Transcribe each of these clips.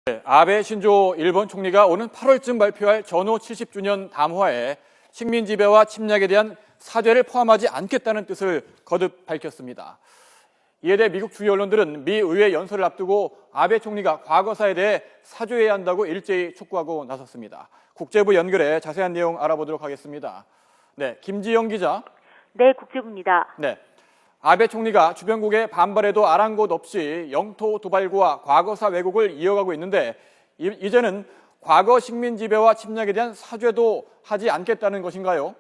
네, 아베 신조 일본 총리가 오는 8월쯤 발표할 전후 70주년 담화에 식민 지배와 침략에 대한 사죄를 포함하지 않겠다는 뜻을 거듭 밝혔습니다. 이에 대해 미국 주요 언론들은 미 의회 연설을 앞두고 아베 총리가 과거사에 대해 사죄해야 한다고 일제히 촉구하고 나섰습니다. 국제부 연결해 자세한 내용 알아보도록 하겠습니다. 네, 김지영 기자. 네, 국제부입니다. 네. 아베 총리가 주변국의 반발에도 아랑곳 없이 영토 도발과 과거사 왜곡을 이어가고 있는데 이제는 과거 식민 지배와 침략에 대한 사죄도 하지 않겠다는 것인가요?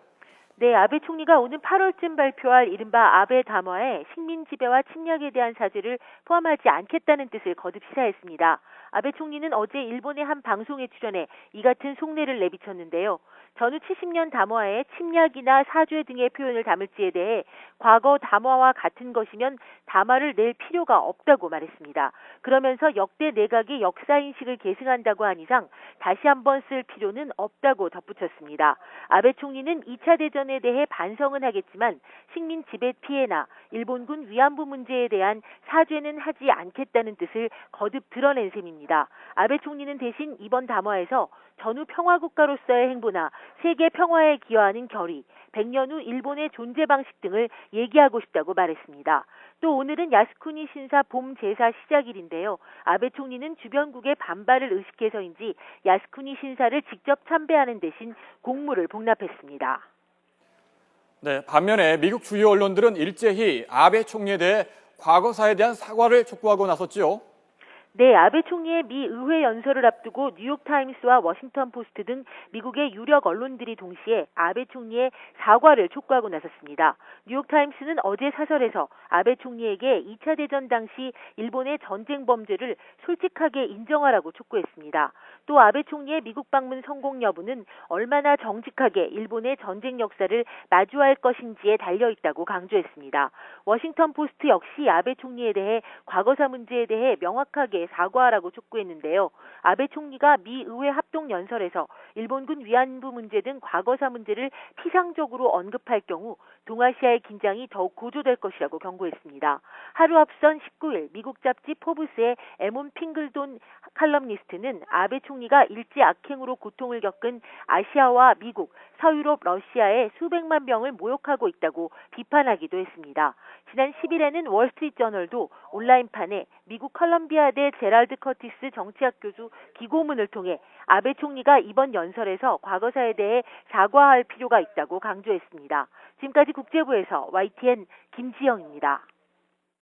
네, 아베 총리가 오는 8월쯤 발표할 이른바 아베 담화에 식민 지배와 침략에 대한 사죄를 포함하지 않겠다는 뜻을 거듭 시사했습니다. 아베 총리는 어제 일본의 한 방송에 출연해 이 같은 속내를 내비쳤는데요. 전후 70년 담화에 침략이나 사죄 등의 표현을 담을지에 대해 과거 담화와 같은 것이면 담화를 낼 필요가 없다고 말했습니다. 그러면서 역대 내각이 역사인식을 계승한다고 한 이상 다시 한번 쓸 필요는 없다고 덧붙였습니다. 아베 총리는 2차 대전에 대해 반성은 하겠지만 식민 지배 피해나 일본군 위안부 문제에 대한 사죄는 하지 않겠다는 뜻을 거듭 드러낸 셈입니다. 아베 총리는 대신 이번 담화에서 전후 평화국가로서의 행보나 세계 평화에 기여하는 결의, 100년 후 일본의 존재 방식 등을 얘기하고 싶다고 말했습니다. 또 오늘은 야스쿠니 신사 봄 제사 시작일인데요. 아베 총리는 주변국의 반발을 의식해서인지 야스쿠니 신사를 직접 참배하는 대신 공무를 복납했습니다. 네, 반면에 미국 주요 언론들은 일제히 아베 총리에 대해 과거사에 대한 사과를 촉구하고 나섰죠. 네, 아베 총리의 미 의회 연설을 앞두고 뉴욕타임스와 워싱턴 포스트 등 미국의 유력 언론들이 동시에 아베 총리의 사과를 촉구하고 나섰습니다. 뉴욕타임스는 어제 사설에서 아베 총리에게 2차 대전 당시 일본의 전쟁 범죄를 솔직하게 인정하라고 촉구했습니다. 또 아베 총리의 미국 방문 성공 여부는 얼마나 정직하게 일본의 전쟁 역사를 마주할 것인지에 달려있다고 강조했습니다. 워싱턴 포스트 역시 아베 총리에 대해 과거사 문제에 대해 명확하게 사과하라고 촉구했는데요. 아베 총리가 미 의회 합동 연설에서 일본군 위안부 문제 등 과거사 문제를 피상적으로 언급할 경우 동아시아의 긴장이 더욱 고조될 것이라고 경고했습니다. 하루 앞선 19일 미국 잡지 포브스의 에몬 핑글돈 칼럼니스트는 아베 총리가 일제 악행으로 고통을 겪은 아시아와 미국, 서유럽, 러시아의 수백만 명을 모욕하고 있다고 비판하기도 했습니다. 지난 10일에는 월스트리트저널도 온라인판에 미국 컬럼비아대 제랄드 커티스 정치학 교수 기고문을 통해 아베 총리가 이번 연설에서 과거사에 대해 사과할 필요가 있다고 강조했습니다. 지금까지 국제부에서 YTN 김지영입니다.